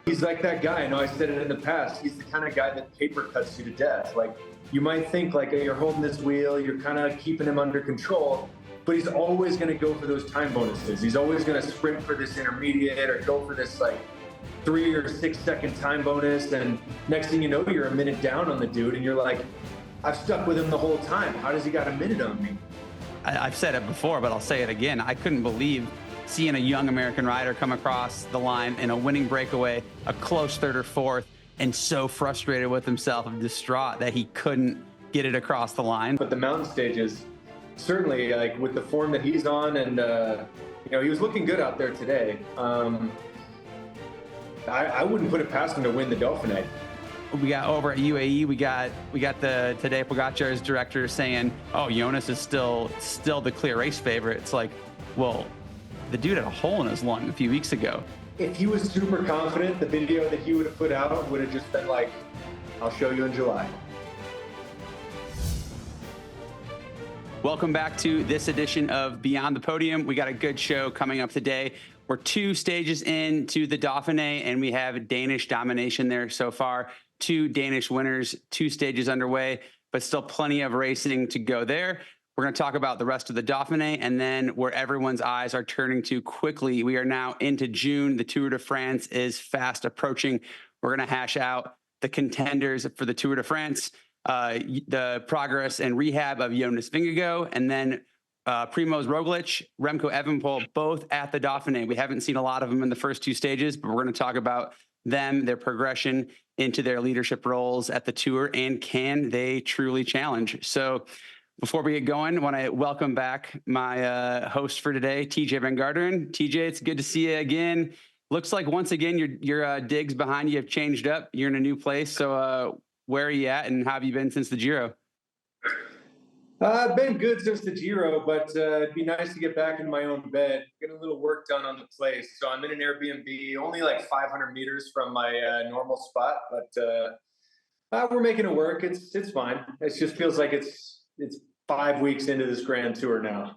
He's like that guy. I know I said it in the past. He's the kind of guy that paper cuts you to death. Like, you might think like you're holding this wheel, you're kind of keeping him under control, but he's always going to go for those time bonuses. He's always going to sprint for this intermediate or go for this like 3 or 6 second time bonus. And next thing you know, you're a minute down on the dude and you're like, I've stuck with him the whole time. How does he got a minute on me? I've said it before, but I'll say it again. I couldn't believe seeing a young American rider come across the line in a winning breakaway, a close third or fourth, and so frustrated with himself and distraught that he couldn't get it across the line. But the mountain stages, certainly, like with the form that he's on, and you know, he was looking good out there today. I wouldn't put it past him to win the Dauphiné. We got over at UAE, we got the Tejay Pogacar's director saying, "Oh, Jonas is still the clear race favorite." It's like, well, the dude had a hole in his lung a few weeks ago. If he was super confident, the video that he would have put out would have just been like, "I'll show you in July." Welcome back to this edition of Beyond the Podium. We got a good show coming up today. We're 2 stages into the Dauphiné, and we have Danish domination there so far. 2 Danish winners, 2 stages underway, but still plenty of racing to go there. We're going to talk about the rest of the Dauphiné, and then where everyone's eyes are turning to quickly. We are now into June. The Tour de France is fast approaching. We're going to hash out the contenders for the Tour de France, the progress and rehab of Jonas Vingegaard, and then Primoz Roglic, Remco Evenepoel, both at the Dauphiné. We haven't seen a lot of them in the first 2 stages, but we're going to talk about them, their progression into their leadership roles at the Tour, and can they truly challenge? So before we get going, I want to welcome back my host for today, Tejay Van Garderen. Tejay, it's good to see you again. Looks like once again your digs behind you have changed up. You're in a new place. So where are you at, and how have you been since the Giro? I've been good since the Giro, but it'd be nice to get back in my own bed, get a little work done on the place. So I'm in an Airbnb, only like 500 meters from my normal spot, but we're making it work. It's fine. It just feels like it's 5 weeks into this Grand Tour now.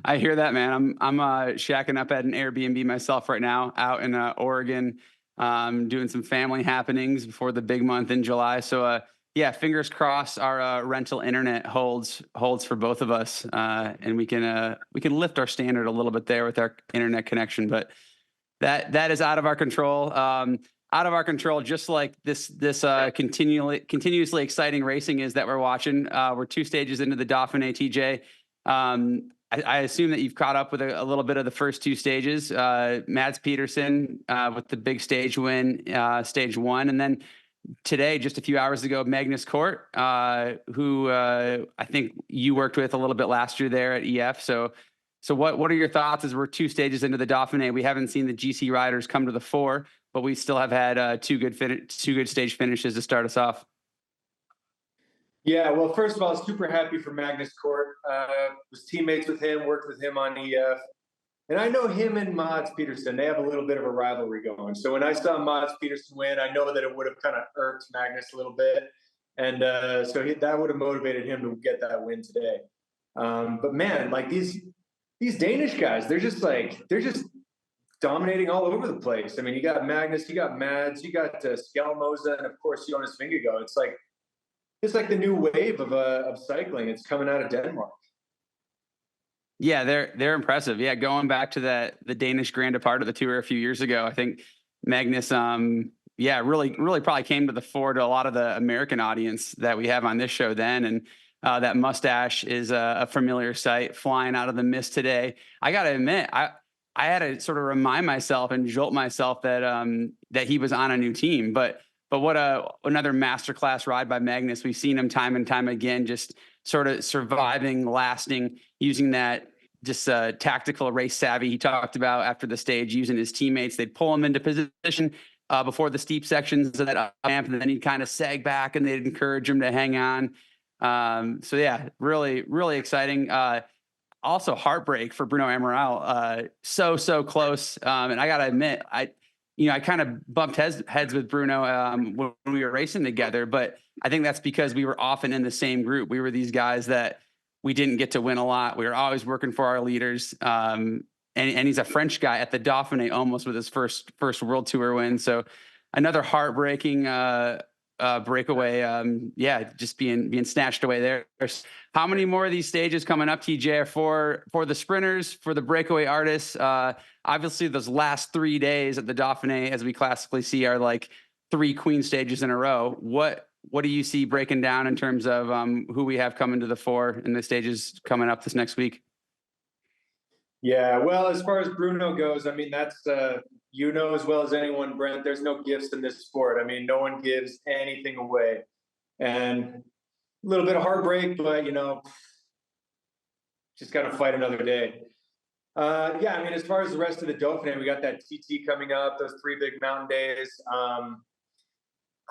I hear that, man. I'm shacking up at an Airbnb myself right now, out in Oregon, doing some family happenings before the big month in July. So yeah, fingers crossed our rental internet holds for both of us, and we can lift our standard a little bit there with our internet connection. But that is out of our control. Out of our control, just like this continuously exciting racing is that we're watching. We're 2 stages into the Dauphiné, Tejay. I assume that you've caught up with a little bit of the first 2 stages. Mads Pedersen with the big stage win, stage 1, and then today, just a few hours ago, Magnus Cort, who I think you worked with a little bit last year there at EF. So what are your thoughts as we're 2 stages into the Dauphiné? We haven't seen the GC riders come to the fore, but we still have had 2 good stage finishes to start us off. Yeah, well, first of all, super happy for Magnus Cort. Was teammates with him, worked with him on EF. And I know him and Mads Pedersen, they have a little bit of a rivalry going. So when I saw Mads Pedersen win, I know that it would have kind of irked Magnus a little bit. And that would have motivated him to get that win today. But man, like these Danish guys, they're just dominating all over the place. I mean, you got Magnus, you got Mads, you got Skelmoza, and of course Jonas Vingegaard. It's like the new wave of cycling. It's coming out of Denmark. Yeah, they're impressive. Yeah, going back to the Danish Grand Depart of the Tour a few years ago, I think Magnus, really probably came to the fore to a lot of the American audience that we have on this show then. And that mustache is a familiar sight flying out of the mist today. I got to admit, I had to sort of remind myself and jolt myself that he was on a new team. But what another masterclass ride by Magnus. We've seen him time and time again, just sort of surviving, lasting, using that just tactical race savvy he talked about after the stage, using his teammates. They'd pull him into position before the steep sections of that ramp, and then he'd kind of sag back and they'd encourage him to hang on. So yeah, really, really exciting. Also heartbreak for Bruno Amaral. So close. And I got to admit, I kind of bumped heads with Bruno when we were racing together, but I think that's because we were often in the same group. We were these guys that we didn't get to win a lot. We were always working for our leaders. and he's a French guy at the Dauphiné, almost with his first World Tour win. So another heartbreaking breakaway. Just being snatched away there. How many more of these stages coming up, TJ, for the sprinters, for the breakaway artists? Obviously, those last 3 days at the Dauphiné, as we classically see, are like 3 queen stages in a row. What do you see breaking down in terms of who we have coming to the fore in the stages coming up this next week? Yeah, well, as far as Bruno goes, I mean, that's, you know as well as anyone, Brent, there's no gifts in this sport. I mean, no one gives anything away. And a little bit of heartbreak, but, just got to fight another day. I mean, as far as the rest of the Dauphiné, we got that TT coming up, those 3 big mountain days.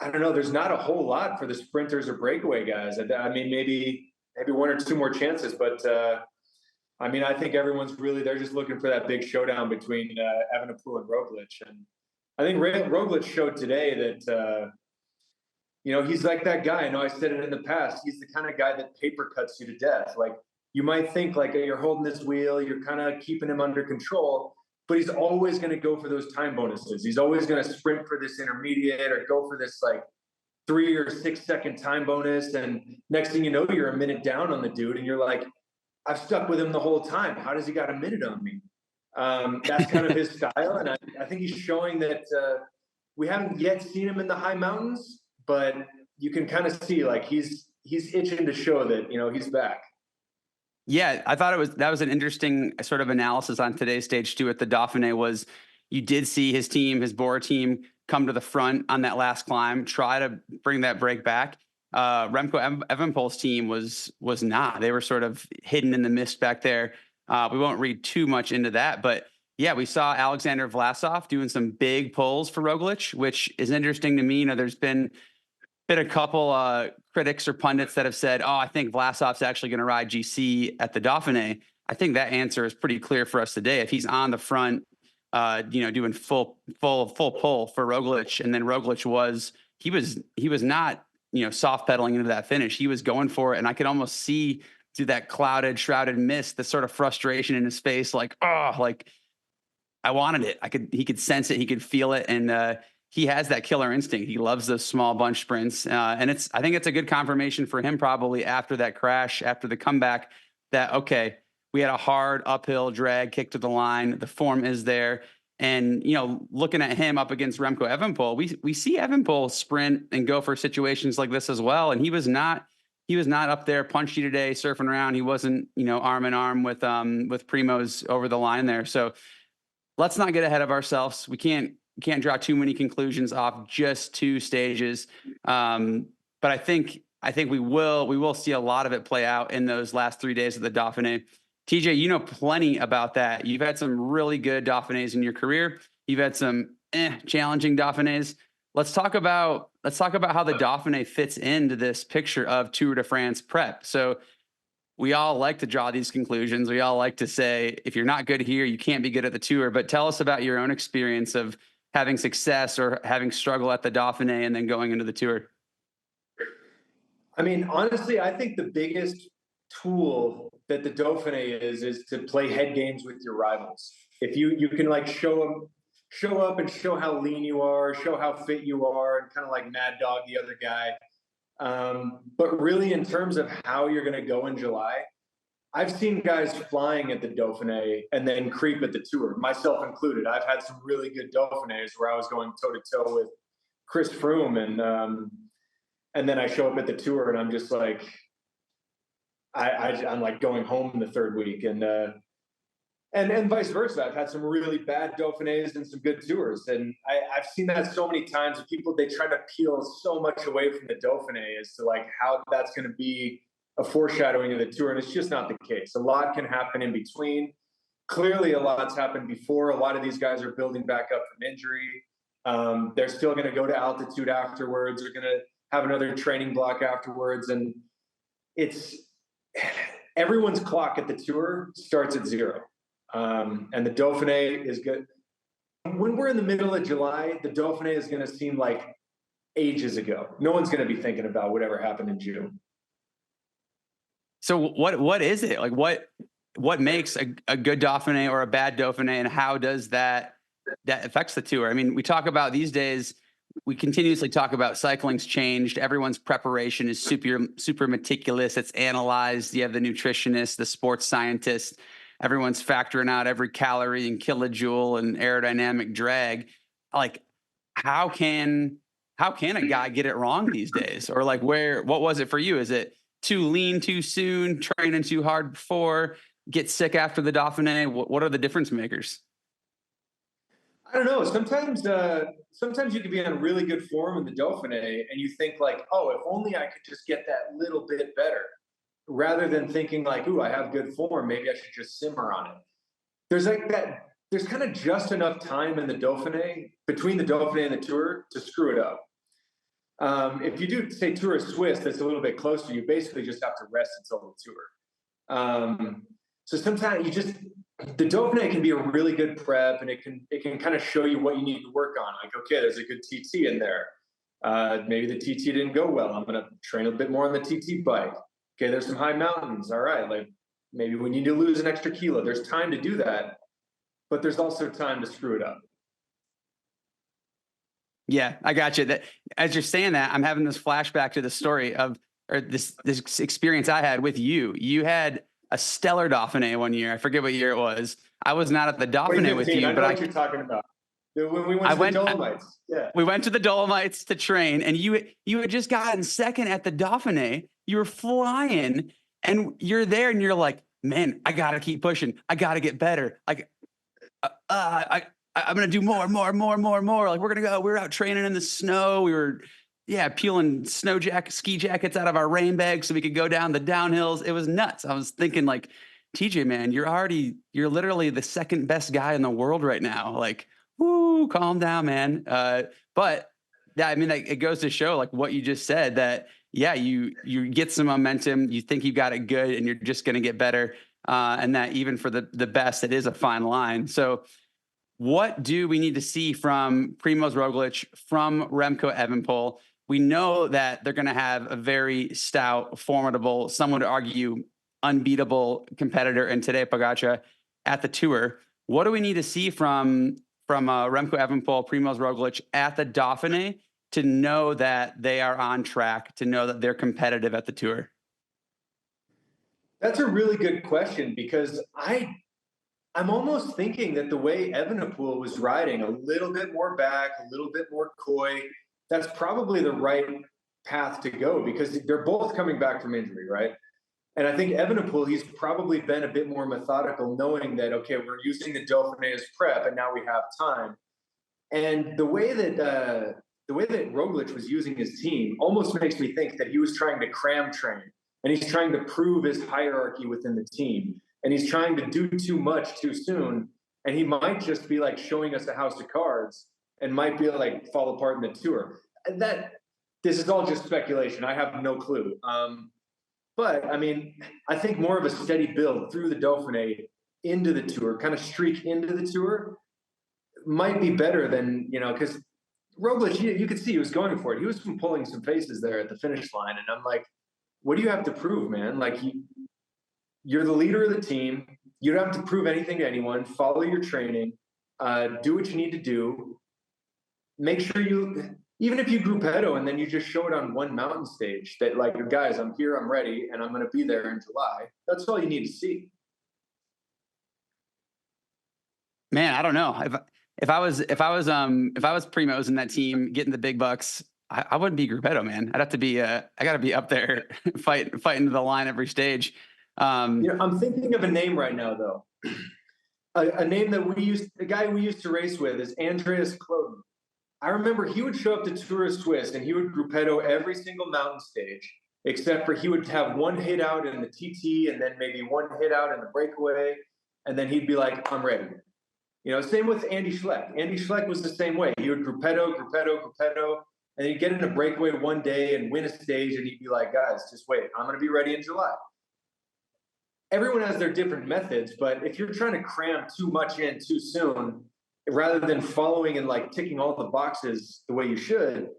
I don't know, there's not a whole lot for the sprinters or breakaway guys. I mean, maybe 1 or 2 more chances, but I mean, I think everyone's really, they're just looking for that big showdown between Evenepoel and Roglic. And I think Roglic showed today that, he's like that guy. I know I said it in the past. He's the kind of guy that paper cuts you to death. Like, you might think like you're holding this wheel, you're kind of keeping him under control, but he's always going to go for those time bonuses. He's always going to sprint for this intermediate or go for this like 3 or 6 second time bonus. And next thing you know, you're a minute down on the dude and you're like, I've stuck with him the whole time. How does he got a minute on me? That's kind of his style. And I think he's showing that we haven't yet seen him in the high mountains, but you can kind of see like he's itching to show that, he's back. Yeah, I thought that was an interesting sort of analysis on today's stage too at the Dauphiné. Was you did see his Bora team come to the front on that last climb, try to bring that break back. Remco Evenepoel's team was not. They were sort of hidden in the mist back there. We won't read too much into that, but yeah, we saw Alexander Vlasov doing some big pulls for Roglic, which is interesting to me. There's been a couple critics or pundits that have said, "Oh, I think Vlasov's actually going to ride GC at the Dauphiné." I think that answer is pretty clear for us today. If he's on the front, doing full pull for Roglic, and then Roglic was not soft pedaling into that finish. He was going for it, and I could almost see through that clouded, shrouded mist the sort of frustration in his face, like, oh, like I wanted it. He could sense it, he could feel it, and he has that killer instinct. He loves those small bunch sprints. And I think it's a good confirmation for him probably after that crash, after the comeback, that, okay, we had a hard uphill drag kick to the line. The form is there. And, looking at him up against Remco Evenepoel, we see Evenepoel sprint and go for situations like this as well. And he was not up there punchy today, surfing around. He wasn't, arm in arm with Primoz over the line there. So let's not get ahead of ourselves. We can't draw too many conclusions off just 2 stages. But I think we will see a lot of it play out in those last 3 days of the Dauphiné. TJ, you know plenty about that. You've had some really good Dauphinés in your career. You've had some challenging Dauphinés. Let's talk about how the Dauphiné fits into this picture of Tour de France prep. So we all like to draw these conclusions. We all like to say, if you're not good here, you can't be good at the Tour. But tell us about your own experience of having success or having struggle at the Dauphiné and then going into the Tour. I mean, honestly, I think the biggest tool that the Dauphiné is to play head games with your rivals. If you can like show up and show how lean you are, show how fit you are, and kind of like mad dog the other guy. But really, in terms of how you're going to go in July, I've seen guys flying at the Dauphiné and then creep at the Tour, myself included. I've had some really good Dauphinés where I was going toe to toe with Chris Froome, and then I show up at the Tour and I'm just like, I'm like going home in the 3rd week, and vice versa. I've had some really bad Dauphinés and some good Tours, and I've seen that so many times. People, they try to peel so much away from the Dauphiné as to like how that's going to be a foreshadowing of the Tour, and it's just not the case. A lot can happen in between. Clearly, a lot's happened before. A lot of these guys are building back up from injury. They're still going to go to altitude afterwards. They're going to have another training block afterwards, and it's everyone's clock at the Tour starts at 0. And the Dauphiné is good. When we're in the middle of July, the Dauphiné is going to seem like ages ago. No one's going to be thinking about whatever happened in June. So what is it? Like what makes a good Dauphiné or a bad Dauphiné, and how does that affects the tour? I mean, we talk about these days, we continuously talk about cycling's changed. Everyone's preparation is super meticulous. It's analyzed. You have the nutritionist, the sports scientist. Everyone's factoring out every calorie and kilojoule and aerodynamic drag. Like, how can a guy get it wrong these days? Or like, what was it for you? Is it too lean too soon, training too hard before, get sick after the Dauphiné? What are the difference makers? I don't know. Sometimes you can be on really good form in the Dauphiné, and you think like, oh, if only I could just get that little bit better, rather than thinking like, ooh, I have good form, maybe I should just simmer on it. There's like that. There's kind of just enough time in the Dauphiné, between the Dauphiné and the Tour, to screw it up. If you do, say, Tour of Swiss, that's a little bit closer, you basically just have to rest until the Tour. So sometimes the Dauphiné can be a really good prep, and it can kind of show you what you need to work on. Like, okay, there's a good TT in there. Maybe the TT didn't go well. I'm going to train a bit more on the TT bike. Okay, there's some high mountains. All right, like maybe we need to lose an extra kilo. There's time to do that, but there's also time to screw it up. Yeah, I got you. That as you're saying that, I'm having this flashback to the story of, or this experience I had with you. You had a stellar Dauphiné one year. I forget what year it was. I was not at the Dauphiné with you, I know what you're talking about. When we went to the Dolomites. Yeah. We went to the Dolomites to train, and you had just gotten second at the Dauphiné. You were flying, and you're there, and you're like, man, I got to keep pushing. I got to get better. Like, I'm going to do more. Like, we're out training in the snow. We were, peeling ski jackets out of our rain bags so we could go down the downhills. It was nuts. I was thinking like, TJ, man, you're literally the second best guy in the world right now. Like, whoo, calm down, man. But yeah, I mean, it goes to show like what you just said, that, you get some momentum, you think you got it good, and you're just going to get better. And that even for the best, it is a fine line. So what do we need to see from Primoz Roglic, from Remco Evenepoel? We know that they're going to have a very stout, formidable, some would argue unbeatable competitor in Tadej Pogačar at the Tour. What do we need to see from Remco Evenepoel, Primoz Roglic at the Dauphiné to know that they are on track, to know that they're competitive at the Tour? That's a really good question, because I'm almost thinking that the way Evenepoel was riding, a little bit more back, a little bit more coy, that's probably the right path to go, because they're both coming back from injury, right? And I think Evenepoel, he's probably been a bit more methodical, knowing that, okay, we're using the Dauphiné as prep, and now we have time. And the way that Roglic was using his team almost makes me think that he was trying to cram train, and he's trying to prove his hierarchy within the team. And he's trying to do too much too soon. And he might just be like showing us a house of cards, and might be like fall apart in the Tour. And this is all just speculation. I have no clue. But I mean, I think more of a steady build through the Dauphiné into the Tour, kind of streak into the Tour, might be better than, because Roglic, you could see he was going for it. He was pulling some faces there at the finish line. And I'm like, what do you have to prove, man? Like, you're the leader of the team. You don't have to prove anything to anyone. Follow your training. Do what you need to do. Make sure even if you gruppetto and then you just show it on one mountain stage, that like, guys, I'm here, I'm ready, and I'm going to be there in July. That's all you need to see. Man, I don't know. If I was Primoz in that team getting the big bucks, I wouldn't be gruppetto, man. I'd have to be I got to be up there fighting to the line every stage. I'm thinking of a name right now, though. A name that the guy we used to race with is Andreas Kloden. I remember he would show up to Tour of Swiss, and he would gruppetto every single mountain stage, except for he would have one hit out in the TT, and then maybe one hit out in the breakaway, and then he'd be like, I'm ready. Same with Andy Schleck. Andy Schleck was the same way. He would gruppetto, and he'd get in a breakaway one day and win a stage, and he'd be like, guys, just wait. I'm going to be ready in July. Everyone has their different methods, but if you're trying to cram too much in too soon, rather than following and like ticking all the boxes the way you should,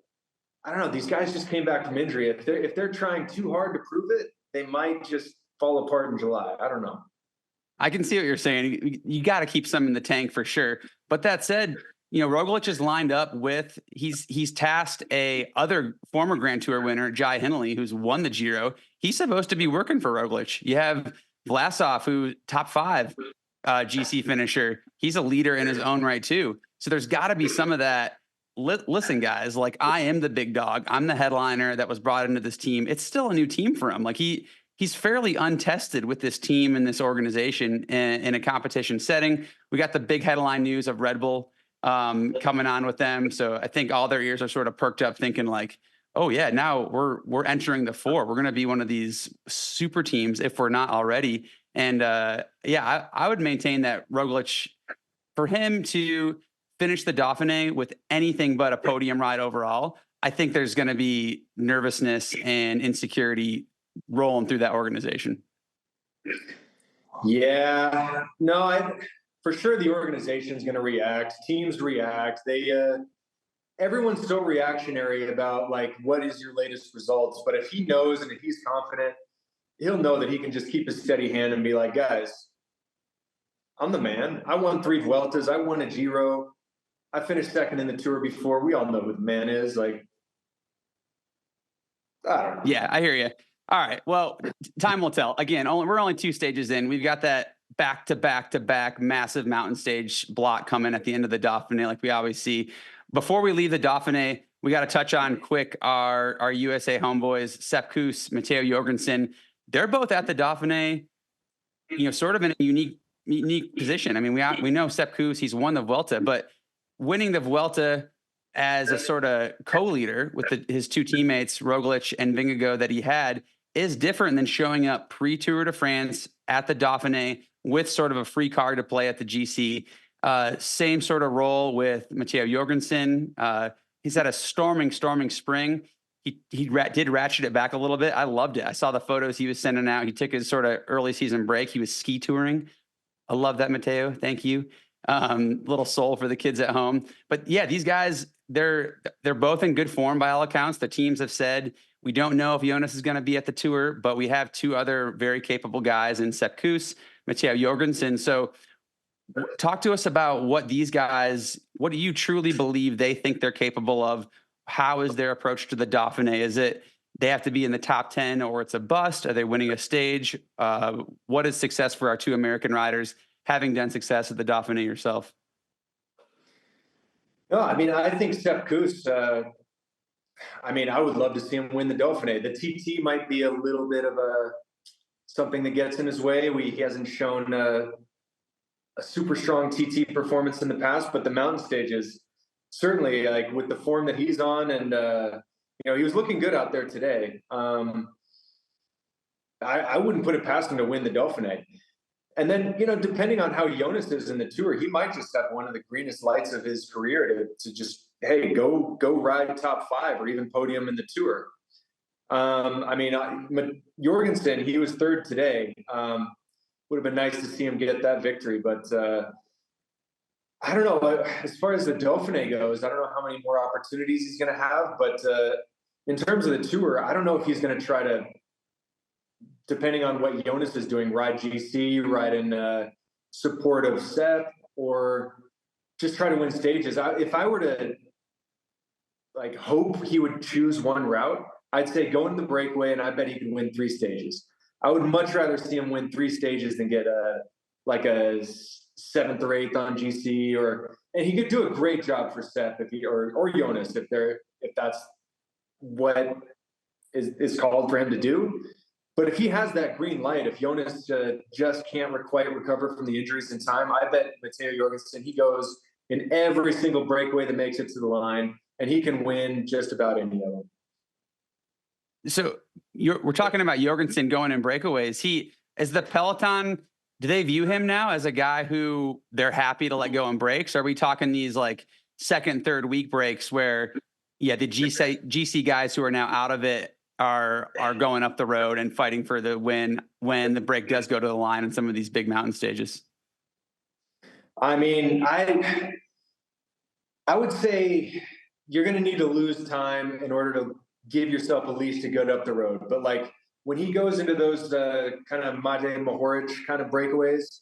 I don't know. These guys just came back from injury. If they're trying too hard to prove it, they might just fall apart in July. I don't know. I can see what you're saying. You got to keep some in the tank for sure. But that said, Roglic is lined up with, he's tasked a other former Grand Tour winner, Jai Hindley, who's won the Giro. He's supposed to be working for Roglic. You have Vlasov, who top 5 GC finisher. He's a leader in his own right too. So there's got to be some of that. Listen, guys, like, I am the big dog. I'm the headliner that was brought into this team. It's still a new team for him. Like, he's fairly untested with this team and this organization in a competition setting. We got the big headline news of Red Bull coming on with them. So I think all their ears are sort of perked up thinking like, oh yeah, now we're entering the 4. We're going to be one of these super teams if we're not already. And I would maintain that Roglic, for him to finish the Dauphiné with anything but a podium ride overall, I think there's going to be nervousness and insecurity rolling through that organization. Yeah, no, for sure the organization is going to react. Teams react. Everyone's so reactionary about like, what is your latest results? But if he knows and if he's confident, he'll know that he can just keep a steady hand and be like, guys, I'm the man. I won 3 Vueltas. I won a Giro. I finished second in the Tour before. We all know who the man is. Like, I don't know. Yeah, I hear you. All right. Well, time will tell. Again, we're only 2 stages in. We've got that back-to-back-to-back massive mountain stage block coming at the end of the Dauphiné, like we always see. Before we leave the Dauphiné, we got to touch on quick our USA homeboys, Sepp Kuss, Matteo Jorgensen. They're both at the Dauphiné, sort of in a unique position. I mean, we know Sepp Kuss, he's won the Vuelta, but winning the Vuelta as a sort of co-leader with his 2 teammates, Roglic and Vingegaard, that he had, is different than showing up pre-Tour de France at the Dauphiné with sort of a free card to play at the GC. Same sort of role with Matteo Jorgensen. He's had a storming spring. He did ratchet it back a little bit. I loved it. I saw the photos he was sending out. He took his sort of early season break. He was ski touring. I love that, Matteo. Thank you. Little soul for the kids at home. But yeah, these guys, they're both in good form by all accounts. The teams have said, we don't know if Jonas is going to be at the Tour, but we have 2 other very capable guys in Sepp Kuss, Matteo Jorgensen. So talk to us about what these guys, what do you truly believe they think they're capable of? How is their approach to the Dauphiné? Is it they have to be in the top 10 or it's a bust? Are they winning a stage? What is success for our 2 American riders, having done success at the Dauphiné yourself? No, I mean, I think Sepp Kuss, I would love to see him win the Dauphiné. The TT might be a little bit of something that gets in his way. He hasn't shown a super strong TT performance in the past, but the mountain stages, certainly, like with the form that he's on, and he was looking good out there today. I wouldn't put it past him to win the Dauphiné. And then, depending on how Jonas is in the Tour, he might just have one of the greenest lights of his career to just, hey, go ride top 5 or even podium in the Tour. Jorgensen, he was 3rd today. Would have been nice to see him get that victory, but I don't know. As far as the Dauphiné goes, I don't know how many more opportunities he's going to have, but in terms of the Tour, I don't know if he's going to try to, depending on what Jonas is doing, ride GC, ride in support of Sepp, or just try to win stages. If I were to hope he would choose one route, I'd say go in the breakaway, and I bet he can win 3 stages. I would much rather see him win 3 stages than get a 7th or 8th on GC, and he could do a great job for Sepp or Jonas if that's what is called for him to do. But if he has that green light, if Jonas just can't quite recover from the injuries in time, I bet Matteo Jorgensen, he goes in every single breakaway that makes it to the line, and he can win just about any of them. So we're talking about Jorgensen going in breakaways. Is the Peloton, do they view him now as a guy who they're happy to let go in breaks? Are we talking these like 2nd, 3rd week breaks where, the GC guys who are now out of it are going up the road and fighting for the win when the break does go to the line in some of these big mountain stages? I mean, I would say you're going to need to lose time in order to give yourself a leash to go up the road. But when he goes into those kind of Mate Mohoric kind of breakaways,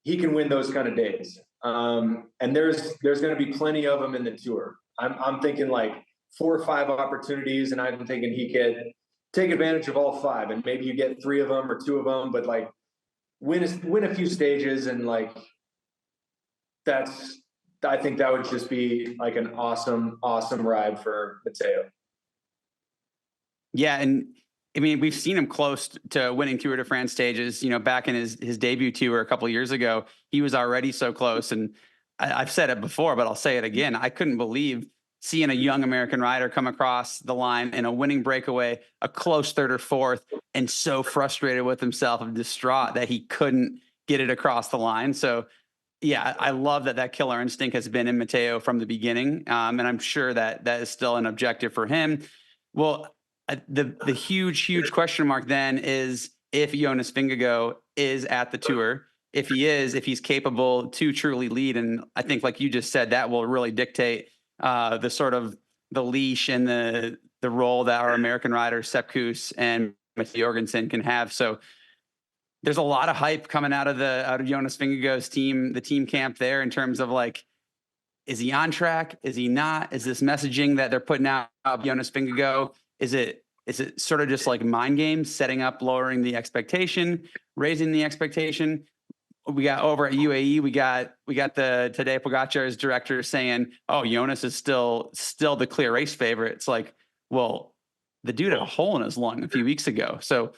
he can win those kind of days. And there's going to be plenty of them in the Tour. I'm thinking like 4 or 5 opportunities, and I'm thinking he could take advantage of all 5, and maybe you get 3 of them or 2 of them, but like win a few stages, and like I think that would just be like an awesome ride for Matteo. Yeah, and I mean, we've seen him close to winning Tour de France stages. You know, back in his debut tour a couple of years ago, he was already so close. And I've said it before, but I'll say it again. I couldn't believe seeing a young American rider come across the line in a winning breakaway, a close 3rd or 4th, and so frustrated with himself and distraught that he couldn't get it across the line. So, yeah, I love that killer instinct has been in Matteo from the beginning. And I'm sure that is still an objective for him. Well, the huge question mark then is if Jonas Vingegaard is at the Tour, if he's capable to truly lead. And I think, like you just said, that will really dictate the sort of the leash and the role that our American riders, Sepp Kuss and Mathieu Jorgensen, can have. So there's a lot of hype coming out of Jonas Vingegaard's team, the team camp there, in terms of like, is he on track? Is he not? Is this messaging that they're putting out of Jonas Vingegaard? Is it sort of just like mind games, setting up, lowering the expectation, raising the expectation? We got over at UAE, we got the Tadej Pogacar's director saying, "Oh, Jonas is still the clear race favorite." It's like, well, the dude had a hole in his lung a few weeks ago. So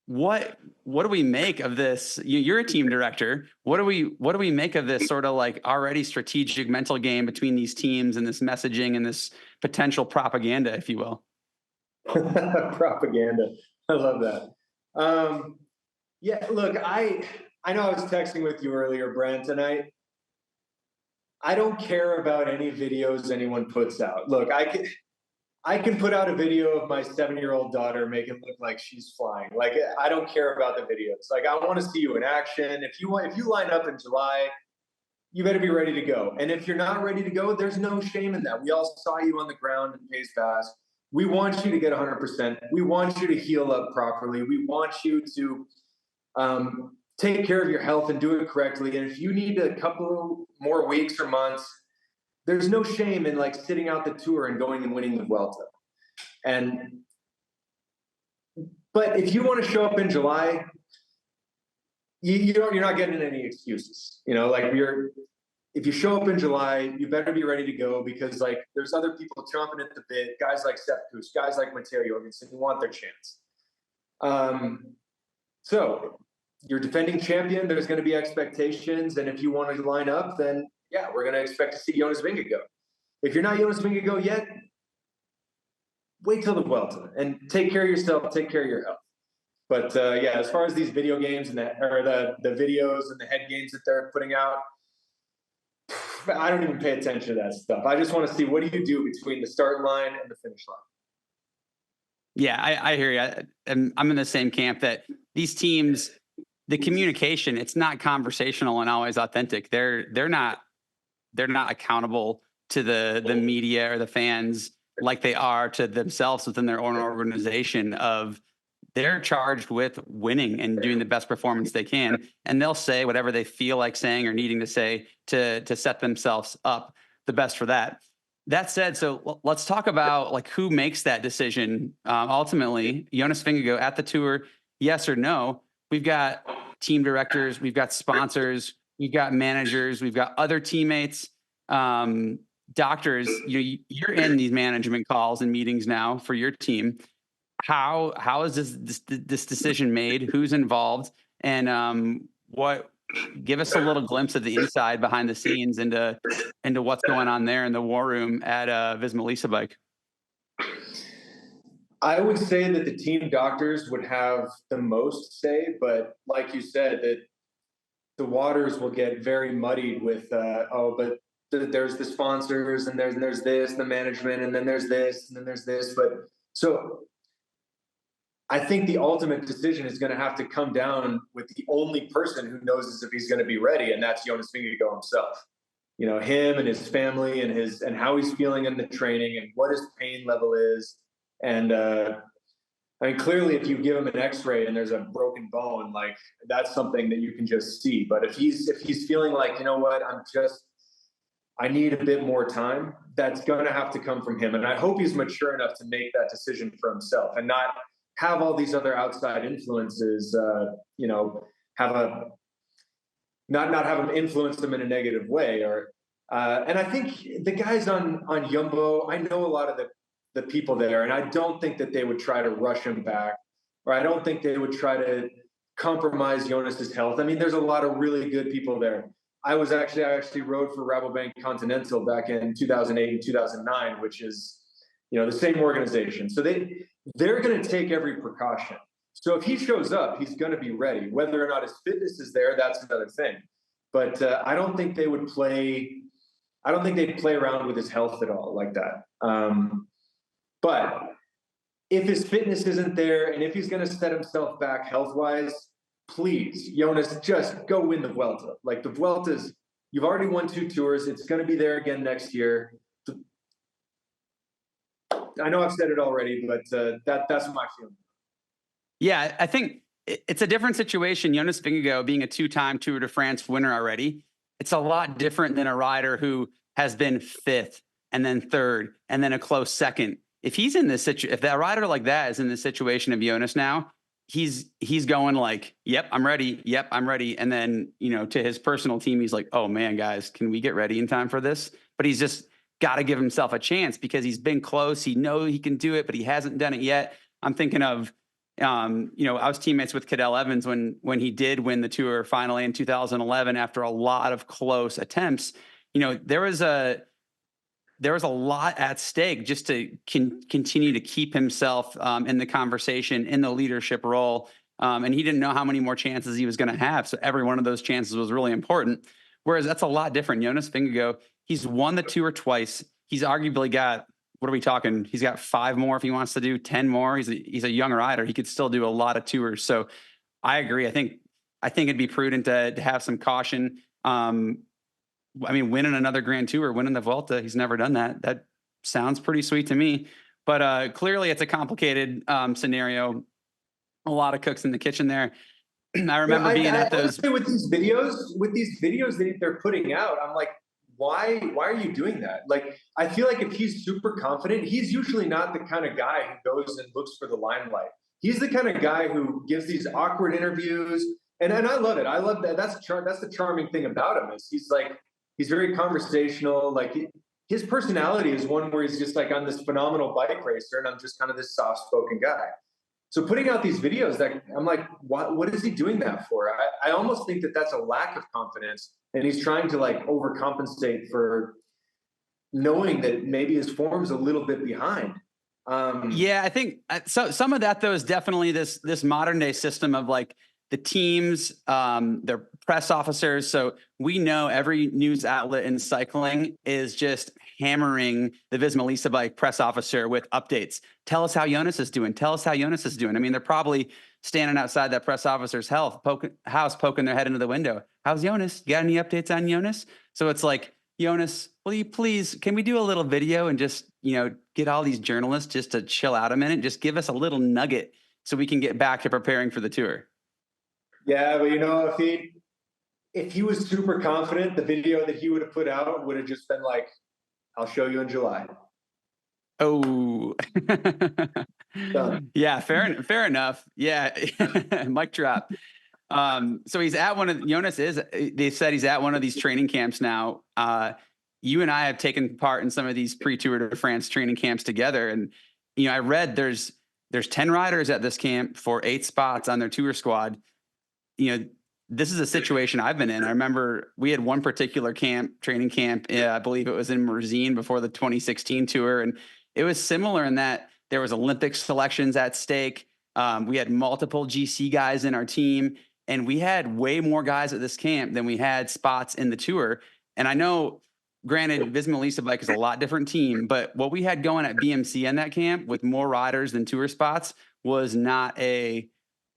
what do we make of this? You're a team director. What do we make of this sort of like already strategic mental game between these teams and this messaging and this potential propaganda, if you will? Propaganda. I love that. Yeah, look, I know I was texting with you earlier, Brent, and I don't care about any videos anyone puts out. Look, I can put out a video of my 7-year-old daughter, make it look like she's flying. Like, I don't care about the videos. Like, I want to see you in action. If you line up in July, you better be ready to go. And if you're not ready to go, there's no shame in that. We all saw you on the ground in Pace Fast. We want you to get 100%. We want you to heal up properly. We want you to take care of your health and do it correctly. And if you need a couple more weeks or months, there's no shame in like sitting out the Tour and going and winning the Vuelta. But if you want to show up in July, you're not getting any excuses. You know, like if you show up in July, you better be ready to go, because like there's other people chomping at the bit, guys like Sepp Kuss, guys like Mathieu Jorgensen, who want their chance. So you're defending champion, there's going to be expectations. And if you want to line up, then yeah, we're going to expect to see Jonas Vingegaard. If you're not Jonas Vingegaard yet, wait till the Vuelta and take care of yourself, take care of your health. But yeah, as far as these video games and the videos and the head games that they're putting out, I don't even pay attention to that stuff. I just want to see, what do you do between the start line and the finish line? Yeah, I hear you. I'm in the same camp that these teams, the communication, it's not conversational and always authentic. They're not accountable to the media or the fans like they are to themselves within their own organization. Of they're charged with winning and doing the best performance they can, and they'll say whatever they feel like saying or needing to say to set themselves up the best for that. That said, so let's talk about like who makes that decision. Ultimately, Jonas Vingegaard at the Tour, yes or no? We've got team directors, we've got sponsors, we've got managers, we've got other teammates, doctors. You're in these management calls and meetings now for your team. How is this decision made? Who's involved? And give us a little glimpse of the inside behind the scenes into what's going on there in the war room at Visma Lease a Bike. I would say that the team doctors would have the most say, but like you said, that the waters will get very muddied with, but there's the sponsors, and there's this, the management, and then there's this, and then there's this. But so I think the ultimate decision is going to have to come down with the only person who knows if he's going to be ready, and that's Jonas Vingegaard himself. You know, him and his family and how he's feeling in the training and what his pain level is. And I mean, clearly, if you give him an X-ray and there's a broken bone, like that's something that you can just see. But if he's feeling like, you know what, I need a bit more time, that's going to have to come from him. And I hope he's mature enough to make that decision for himself and not have all these other outside influences, not have him influence them in a negative way. And I think the guys on Jumbo, I know a lot of the people there, and I don't think that they would try to rush him back, or I don't think they would try to compromise Jonas's health. I mean, there's a lot of really good people there. I actually rode for Rabobank Continental back in 2008 and 2009, which is, the same organization. So they're going to take every precaution. So if he shows up, he's going to be ready. Whether or not his fitness is there, that's another thing. But I don't think they would play. I don't think they'd play around with his health at all like that. But if his fitness isn't there, and if he's going to set himself back health-wise, please, Jonas, just go win the Vuelta. Like the Vuelta's, you've already won 2 tours. It's going to be there again next year. I know I've said it already, but that's my feeling. Yeah, I think it's a different situation. Jonas Vingegaard being a 2-time Tour de France winner already, it's a lot different than a rider who has been 5th and then 3rd and then a close 2nd. If he's in this situation, if that rider like that is in the situation of Jonas now, he's going like, yep, I'm ready. Yep, I'm ready. And then, to his personal team, he's like, oh man, guys, can we get ready in time for this? But he's just got to give himself a chance because he's been close. He knows he can do it, but he hasn't done it yet. I'm thinking of, I was teammates with Cadel Evans when he did win the Tour finally in 2011 after a lot of close attempts. There was a lot at stake just to continue to keep himself in the conversation, in the leadership role. And he didn't know how many more chances he was going to have. So every one of those chances was really important. Whereas that's a lot different. Jonas Vingegaard, he's won the Tour twice. He's arguably got, what are we talking? He's got 5 more if he wants to do 10 more. He's a young rider. He could still do a lot of tours. So I agree. I think it'd be prudent to have some caution. Winning another Grand Tour, winning the Vuelta, he's never done that. That sounds pretty sweet to me. But clearly it's a complicated scenario. A lot of cooks in the kitchen there. I remember being at those. With these videos that they're putting out, I'm like, why are you doing that? Like, I feel like if he's super confident, he's usually not the kind of guy who goes and looks for the limelight. He's the kind of guy who gives these awkward interviews. And I love it. I love that. That's the charming thing about him is he's very conversational. Like his personality is one where he's just like, I'm this phenomenal bike racer and I'm just kind of this soft-spoken guy. So putting out these videos, that I'm like, what is he doing that for? I almost think that that's a lack of confidence, and he's trying to like overcompensate for knowing that maybe his form's a little bit behind. Yeah, I think so. Some of that though is definitely this modern day system of like the teams, their press officers. So we know every news outlet in cycling is just hammering the Visma Lease Bike press officer with updates. Tell us how Jonas is doing. Tell us how Jonas is doing. I mean, they're probably standing outside that press officer's house, poking their head into the window. How's Jonas? You got any updates on Jonas? So it's like, Jonas, will you please, can we do a little video and just, get all these journalists just to chill out a minute? Just give us a little nugget so we can get back to preparing for the Tour. Yeah, but if he was super confident, the video that he would have put out would have just been like, I'll show you in July. Oh, yeah, fair enough. Yeah, mic drop. So he's at they said he's at one of these training camps now. You and I have taken part in some of these pre-Tour de France training camps together. And, I read there's 10 riders at this camp for 8 spots on their tour squad. This is a situation I've been in. I remember we had one particular training camp. I believe it was in Merzine before the 2016 Tour. And it was similar in that there was Olympic selections at stake. We had multiple GC guys in our team, and we had way more guys at this camp than we had spots in the Tour. And I know, granted, Visma Lease Bike is a lot different team, but what we had going at BMC in that camp with more riders than Tour spots was not a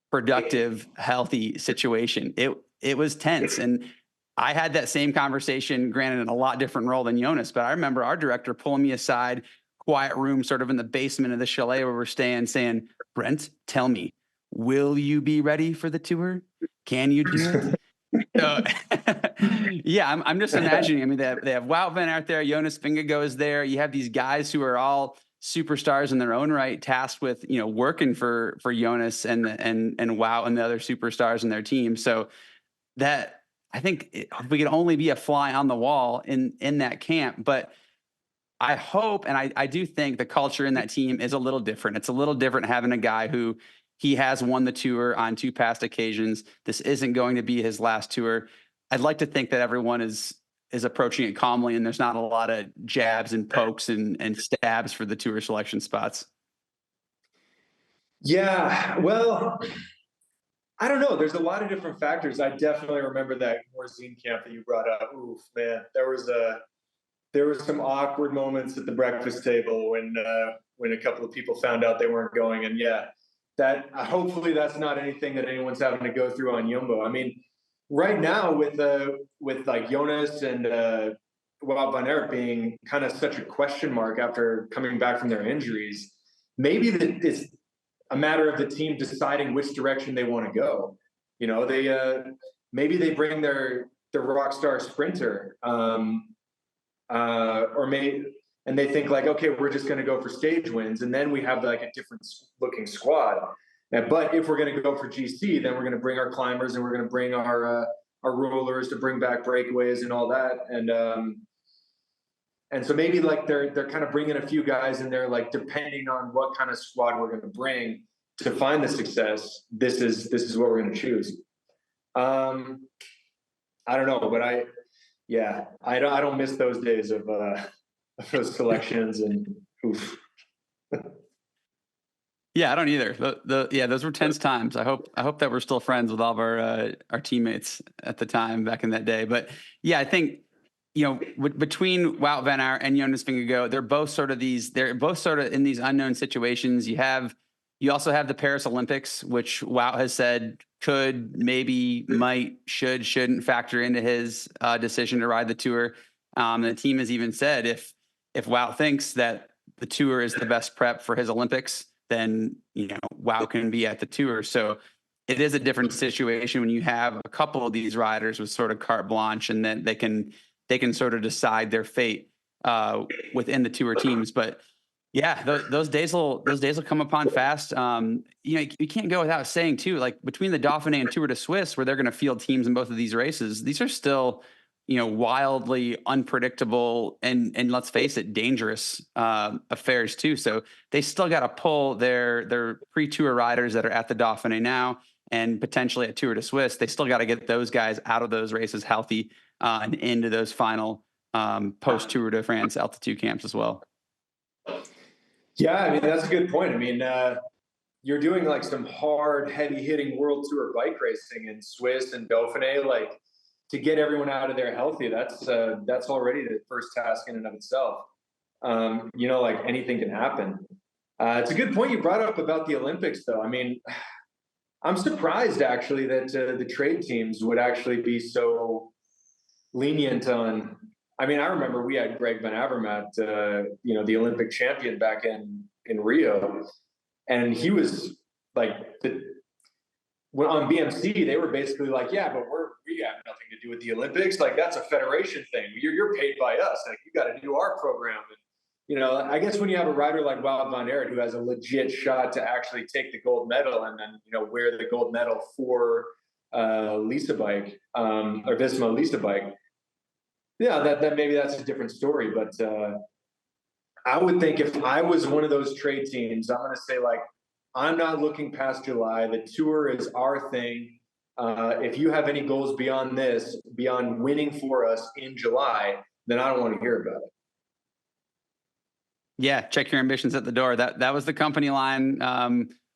productive, healthy situation. It was tense. And I had that same conversation, granted in a lot different role than Jonas, but I remember our director pulling me aside, quiet room sort of in the basement of the chalet where we're staying saying, Brent, tell me, will you be ready for the tour? Can you do it? So, yeah, I'm just imagining. I mean, they have Wout van Aert there. Jonas Vingegaard is there. You have these guys who are all superstars in their own right, tasked with, working for Jonas and Wout and the other superstars in their team. So that, I think we could only be a fly on the wall in that camp. But I hope, and I do think the culture in that team is a little different. It's a little different having a guy who he has won the tour on 2 past occasions. This isn't going to be his last tour. I'd like to think that everyone is approaching it calmly and there's not a lot of jabs and pokes and stabs for the tour selection spots. Yeah, well, I don't know. There's a lot of different factors. I definitely remember that Morzine camp that you brought up. Oof, man, there were some awkward moments at the breakfast table when a couple of people found out they weren't going. And yeah, that hopefully that's not anything that anyone's having to go through on Jumbo. I mean, right now with like Jonas and Wout van Aert being kind of such a question mark after coming back from their injuries, maybe it's a matter of the team deciding which direction they want to go. They maybe they bring their rock star sprinter, and they think like, okay, we're just going to go for stage wins, and then we have like a different looking squad. But if we're going to go for GC, then we're going to bring our climbers and we're going to bring our rollers to bring back breakaways and all that. And so maybe like they're kind of bringing a few guys in there, like depending on what kind of squad we're going to bring to find the success, this is what we're going to choose. I don't know, but I don't miss those days of those selections and oof. Yeah, I don't either. Those were tense times. I hope that we're still friends with all of our teammates at the time back in that day. But yeah, I think, between Wout van Aert and Jonas Vingegaard, they're both sort of in these unknown situations. You also have the Paris Olympics, which Wout has said could, maybe, might, shouldn't factor into his decision to ride the tour. The team has even said if Wout thinks that the tour is the best prep for his Olympics, then Wout can be at the tour. So it is a different situation when you have a couple of these riders with sort of carte blanche, and then they can sort of decide their fate within the tour teams. But yeah, those days will come upon fast. You can't go without saying too, like between the Dauphiné and Tour de Suisse, where they're going to field teams in both of these races, these are still wildly unpredictable and let's face it, dangerous affairs too. So they still got to pull their pre-tour riders that are at the Dauphiné now and potentially at Tour de Suisse. They still got to get those guys out of those races healthy and into those final post Tour de France altitude camps as well. Yeah, I mean, that's a good point. I mean, you're doing like some hard, heavy hitting World Tour bike racing in Swiss and Dauphiné, like to get everyone out of there healthy. That's already the first task in and of itself. Like anything can happen. It's a good point you brought up about the Olympics, though. I mean, I'm surprised actually that the trade teams would actually be so lenient on. I mean, I remember we had Greg Van Avermaet, the Olympic champion back in Rio, and he was like, on BMC, they were basically like, yeah, but we have nothing to do with the Olympics. Like, that's a federation thing. You're paid by us. Like, you got to do our program. And, I guess when you have a rider like Wout van Aert who has a legit shot to actually take the gold medal and then, wear the gold medal for Lisa Bike or Visma Lisa Bike. Yeah, that maybe that's a different story, but I would think if I was one of those trade teams, I'm going to say like, I'm not looking past July. The tour is our thing. If you have any goals beyond this, beyond winning for us in July, then I don't want to hear about it. Yeah, check your ambitions at the door. That was the company line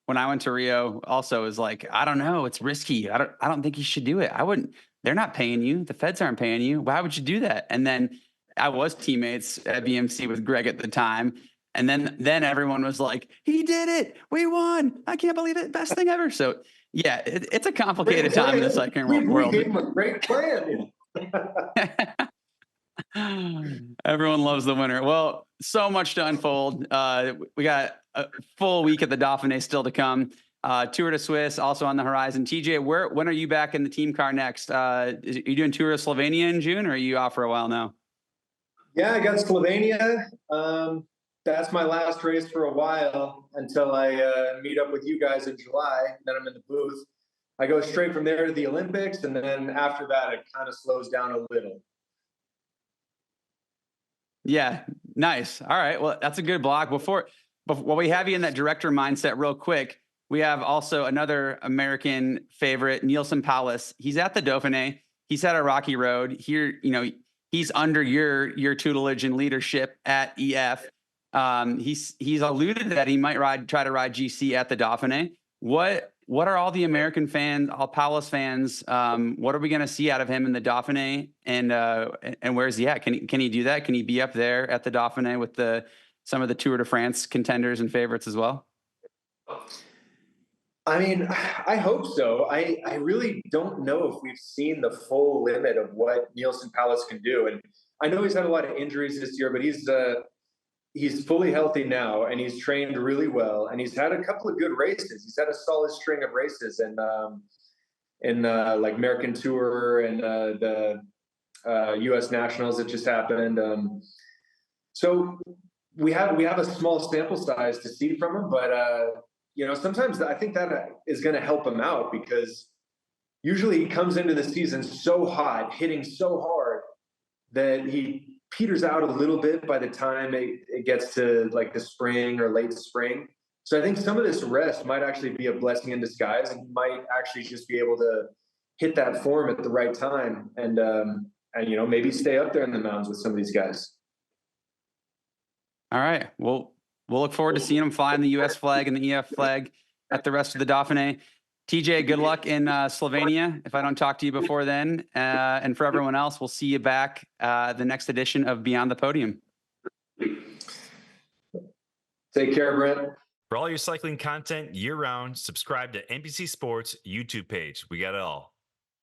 when I went to Rio. Also, is like, I don't know, it's risky. I don't think you should do it. I wouldn't. They're not paying you. The feds aren't paying you. Why would you do that? And then I was teammates at BMC with Greg at the time. And then everyone was like, he did it. We won. I can't believe it. Best thing ever. So yeah, it's a complicated time in the cycling world. We gave him a great plan. Everyone loves the winner. Well, so much to unfold. We got a full week at the Dauphiné still to come. Tour de Suisse also on the horizon. TJ, when are you back in the team car next? Are you doing Tour of Slovenia in June, or are you off for a while now? Yeah, I got Slovenia. That's my last race for a while until I meet up with you guys in July. Then I'm in the booth. I go straight from there to the Olympics, and then after that, it kind of slows down a little. Yeah, nice. All right, well, that's a good block. While we have you in that director mindset real quick, we have also another American favorite, Neilson Powless. He's at the Dauphiné. He's had a rocky road here. You know, he's under your tutelage and leadership at EF. He's alluded that he might try to ride GC at the Dauphiné. What are all the American fans, all Powless fans? What are we going to see out of him in the Dauphiné? And where's he at? Can he do that? Can he be up there at the Dauphiné with some of the Tour de France contenders and favorites as well? I mean, I hope so. I really don't know if we've seen the full limit of what Neilson Powless can do. And I know he's had a lot of injuries this year, but he's fully healthy now, and he's trained really well, and he's had a couple of good races. He's had a solid string of races in like American Tour and the U.S. Nationals that just happened. So we have a small sample size to see from him, but you know, sometimes I think that is going to help him out, because usually he comes into the season so hot, hitting so hard, that he peters out a little bit by the time it gets to like the spring or late spring. So I think some of this rest might actually be a blessing in disguise, and he might actually just be able to hit that form at the right time and you know, maybe stay up there in the mountains with some of these guys. All right. Well, we'll look forward to seeing him fly in the U.S. flag and the EF flag at the rest of the Dauphiné. TJ, good luck in Slovenia if I don't talk to you before then. And for everyone else, we'll see you back the next edition of Beyond the Podium. Take care, Brent. For all your cycling content year-round, subscribe to NBC Sports YouTube page. We got it all.